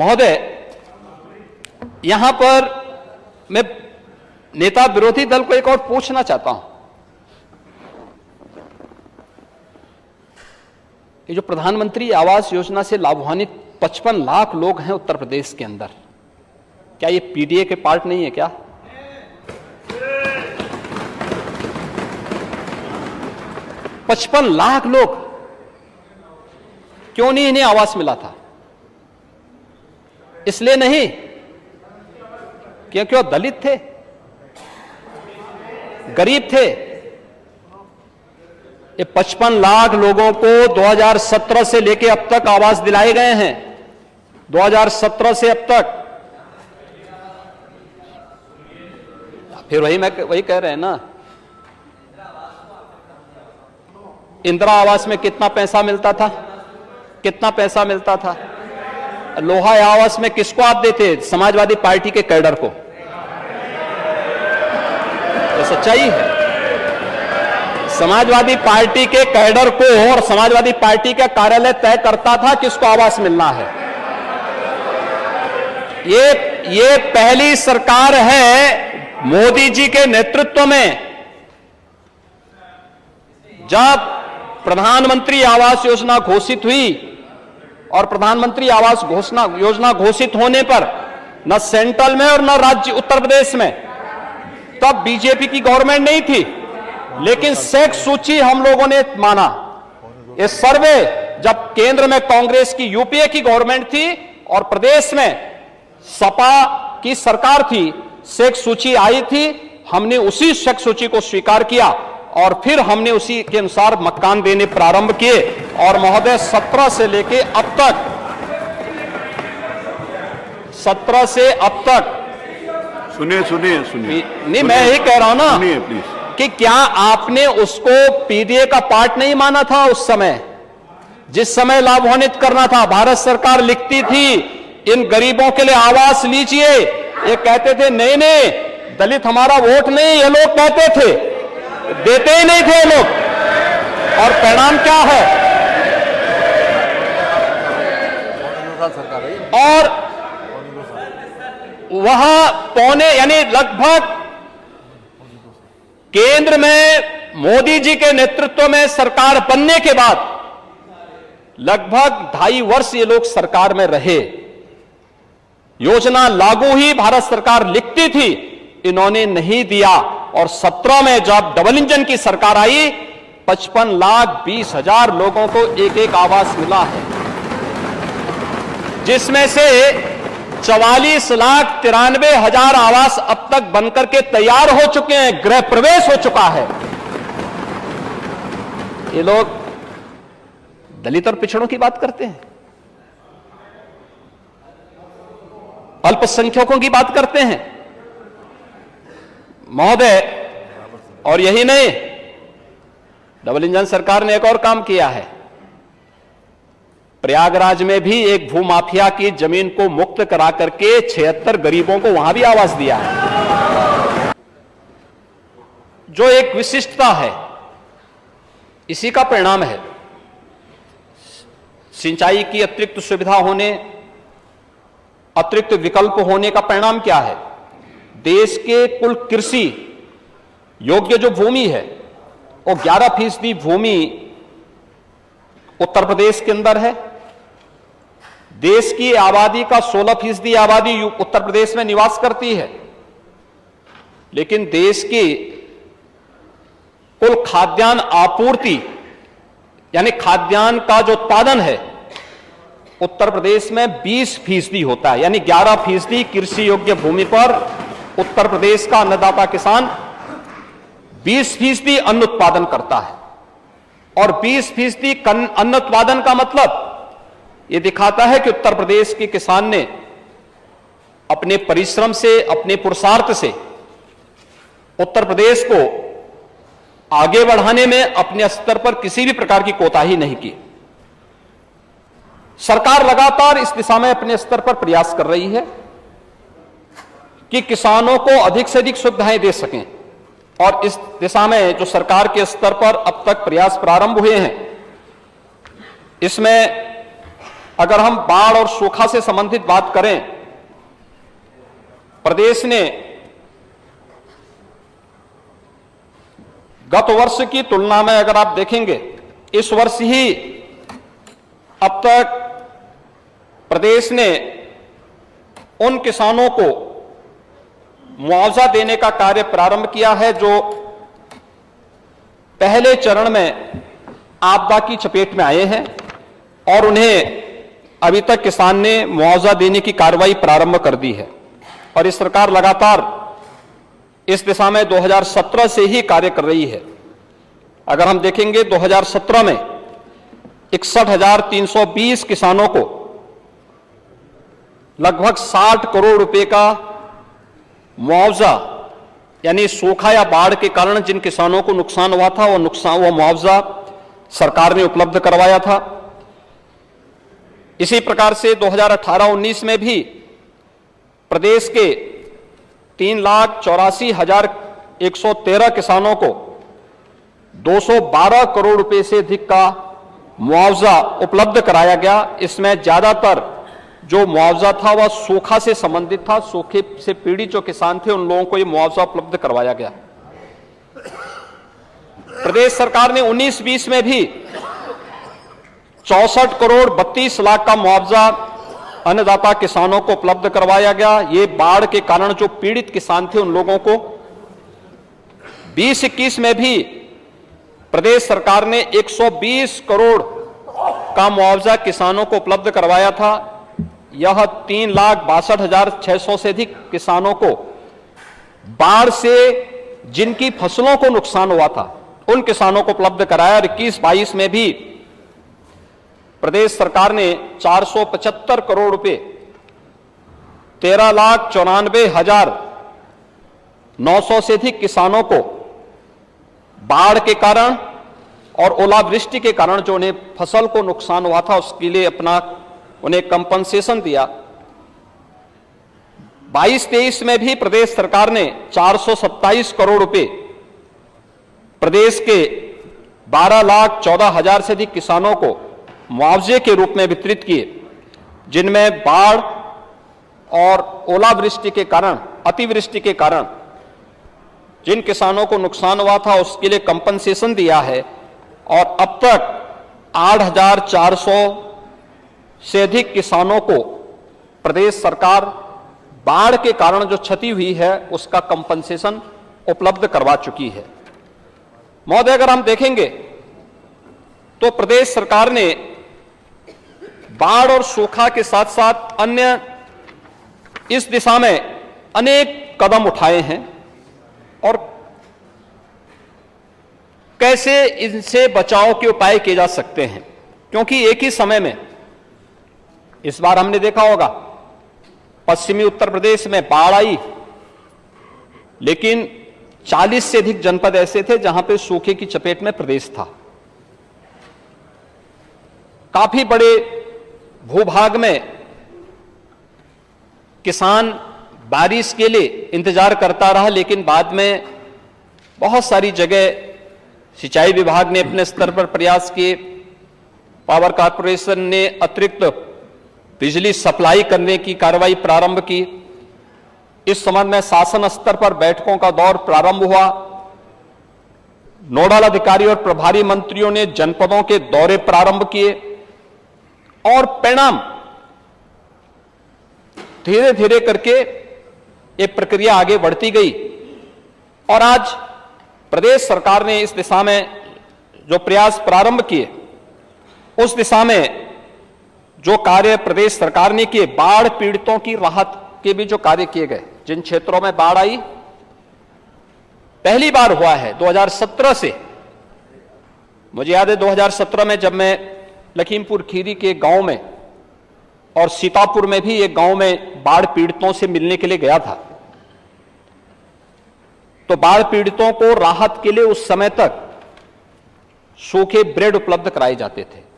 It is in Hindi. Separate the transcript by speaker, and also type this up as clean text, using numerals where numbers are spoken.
Speaker 1: महोदय, यहां पर मैं नेता विरोधी दल को एक और पूछना चाहता हूं। ये जो प्रधानमंत्री आवास योजना से लाभान्वित 55 लाख लोग हैं उत्तर प्रदेश के अंदर, क्या ये पीडीए के पार्ट नहीं है क्या? पचपन लाख लोग, क्यों नहीं इन्हें आवास मिला था? इसलिए नहीं क्योंकि वो दलित थे, गरीब थे। ये 55 लाख लोगों को 2017 से लेके अब तक आवास दिलाए गए हैं। 2017 से अब तक। फिर वही कह रहे हैं ना, इंदिरा आवास में कितना पैसा मिलता था? कितना पैसा मिलता था? लोहा आवास में किसको आप देते? समाजवादी पार्टी के कैडर को। तो सच्चाई है, समाजवादी पार्टी के कैडर को, और समाजवादी पार्टी का कार्यालय तय करता था किसको आवास मिलना है। ये पहली सरकार है मोदी जी के नेतृत्व में जब प्रधानमंत्री आवास योजना घोषित हुई, और प्रधानमंत्री आवास योजना घोषित होने पर न सेंट्रल में और न राज्य उत्तर प्रदेश में तब बीजेपी की गवर्नमेंट नहीं थी, लेकिन सेक्स सूची हम लोगों ने माना। ये सर्वे जब केंद्र में कांग्रेस की यूपीए की गवर्नमेंट थी और प्रदेश में सपा की सरकार थी, सेक्स सूची आई थी, हमने उसी सेक्स सूची को स्वीकार किया और फिर हमने उसी के अनुसार मकान देने प्रारंभ किए। और महोदय 17 से लेके अब तक, 17 से अब तक,
Speaker 2: सुनिए
Speaker 1: नहीं मैं यही कह रहा हूं ना,
Speaker 2: सुनिए प्लीज,
Speaker 1: कि क्या आपने उसको पीडीए का पार्ट नहीं माना था उस समय, जिस समय लाभान्वित करना था? भारत सरकार लिखती थी इन गरीबों के लिए आवास लीजिए, ये कहते थे नहीं दलित हमारा वोट नहीं, ये लोग कहते थे, देते ही नहीं थे लोग। और परिणाम क्या है? और वह यानी लगभग केंद्र में मोदी जी के नेतृत्व में सरकार बनने के बाद लगभग 2.5 वर्ष ये लोग सरकार में रहे। योजना लागू ही भारत सरकार लिखती थी, इन्होंने नहीं दिया। और 17 में जब डबल इंजन की सरकार आई, 55,20,000 लोगों को एक आवास मिला है, जिसमें से 44,93,000 आवास अब तक बनकर के तैयार हो चुके हैं, गृह प्रवेश हो चुका है। ये लोग दलित और पिछड़ों की बात करते हैं, अल्पसंख्यकों की बात करते हैं महोदय। और यही नहीं, डबल इंजन सरकार ने एक और काम किया है। प्रयागराज में भी एक भूमाफिया की जमीन को मुक्त करा करके 76 गरीबों को वहां भी आवास दिया है, जो एक विशिष्टता है। इसी का परिणाम है। सिंचाई की अतिरिक्त सुविधा होने, अतिरिक्त विकल्प होने का परिणाम क्या है? देश के कुल कृषि योग्य जो भूमि है, वो 11% भूमि उत्तर प्रदेश के अंदर है। देश की आबादी का 16% आबादी उत्तर प्रदेश में निवास करती है, लेकिन देश की कुल खाद्यान्न आपूर्ति यानी खाद्यान्न का जो उत्पादन है उत्तर प्रदेश में 20% होता है। यानी 11% कृषि योग्य भूमि पर उत्तर प्रदेश का अन्नदाता किसान 20% अन्न उत्पादन करता है। और 20% अन्न उत्पादन का मतलब यह दिखाता है कि उत्तर प्रदेश के किसान ने अपने परिश्रम से, अपने पुरुषार्थ से उत्तर प्रदेश को आगे बढ़ाने में अपने स्तर पर किसी भी प्रकार की कोताही नहीं की। सरकार लगातार इस दिशा में अपने स्तर पर प्रयास कर रही है कि किसानों को अधिक से अधिक सुविधाएं दे सकें। और इस दिशा में जो सरकार के स्तर पर अब तक प्रयास प्रारंभ हुए हैं, इसमें अगर हम बाढ़ और सूखा से संबंधित बात करें, प्रदेश ने गत वर्ष की तुलना में अगर आप देखेंगे, इस वर्ष ही अब तक प्रदेश ने उन किसानों को मुआवजा देने का कार्य प्रारंभ किया है जो पहले चरण में आपदा की चपेट में आए हैं और उन्हें अभी तक किसान ने मुआवजा देने की कार्रवाई प्रारंभ कर दी है। और इस सरकार लगातार इस दिशा में 2017 से ही कार्य कर रही है। अगर हम देखेंगे 2017 में 61,320 किसानों को लगभग 60 करोड़ रुपए का मुआवजा, यानी सूखा या बाढ़ के कारण जिन किसानों को नुकसान हुआ था वो मुआवजा सरकार ने उपलब्ध करवाया था। इसी प्रकार से 2018-19 में भी प्रदेश के 3,84,113 किसानों को 212 करोड़ रुपए से अधिक का मुआवजा उपलब्ध कराया गया। इसमें ज्यादातर जो मुआवजा था वह सूखा से संबंधित था। सूखे से पीड़ित जो किसान थे उन लोगों को यह मुआवजा उपलब्ध करवाया गया। प्रदेश सरकार ने 19-20 में भी 64 करोड़ 32 लाख का मुआवजा अन्नदाता किसानों को उपलब्ध करवाया गया। ये बाढ़ के कारण जो पीड़ित किसान थे उन लोगों को 20-21 में भी प्रदेश सरकार ने 120 करोड़ का मुआवजा किसानों को उपलब्ध करवाया था। यह 3,62,600 से अधिक किसानों को बाढ़ से जिनकी फसलों को नुकसान हुआ था उन किसानों को उपलब्ध कराया। 21-22 में भी प्रदेश सरकार ने 475 करोड़ रुपए 13,94,900 से अधिक किसानों को बाढ़ के कारण और ओलावृष्टि के कारण जो उन्हें फसल को नुकसान हुआ था उसके लिए उन्हें कंपनसेशन दिया। 22-23 में भी प्रदेश सरकार ने 427 करोड़ रुपए प्रदेश के 12,14,000 से अधिक किसानों को मुआवजे के रूप में वितरित किए, जिनमें बाढ़ और ओलावृष्टि के कारण, अतिवृष्टि के कारण जिन किसानों को नुकसान हुआ था उसके लिए कंपनसेशन दिया है। और अब तक 8,400 से अधिक किसानों को प्रदेश सरकार बाढ़ के कारण जो क्षति हुई है उसका कंपनसेशन उपलब्ध करवा चुकी है। महोदय, अगर हम देखेंगे तो प्रदेश सरकार ने बाढ़ और सूखा के साथ साथ अन्य इस दिशा में अनेक कदम उठाए हैं और कैसे इनसे बचाव के उपाय किए जा सकते हैं, क्योंकि एक ही समय में इस बार हमने देखा होगा पश्चिमी उत्तर प्रदेश में बाढ़ आई, लेकिन 40 से अधिक जनपद ऐसे थे जहां पे सूखे की चपेट में प्रदेश था। काफी बड़े भूभाग में किसान बारिश के लिए इंतजार करता रहा, लेकिन बाद में बहुत सारी जगह सिंचाई विभाग ने अपने स्तर पर प्रयास किए, पावर कॉर्पोरेशन ने अतिरिक्त बिजली सप्लाई करने की कार्रवाई प्रारंभ की। इस संबंध में शासन स्तर पर बैठकों का दौर प्रारंभ हुआ। नोडल अधिकारी और प्रभारी मंत्रियों ने जनपदों के दौरे प्रारंभ किए और परिणाम धीरे धीरे करके ये प्रक्रिया आगे बढ़ती गई और आज प्रदेश सरकार ने इस दिशा में जो प्रयास प्रारंभ किए उस दिशा में जो कार्य प्रदेश सरकार ने किए, बाढ़ पीड़ितों की राहत के भी जो कार्य किए गए, जिन क्षेत्रों में बाढ़ आई पहली बार हुआ है 2017 से। मुझे याद है 2017 में जब मैं लखीमपुर खीरी के गांव में और सीतापुर में भी एक गांव में बाढ़ पीड़ितों से मिलने के लिए गया था, तो बाढ़ पीड़ितों को राहत के लिए उस समय तक सूखे ब्रेड उपलब्ध कराए जाते थे।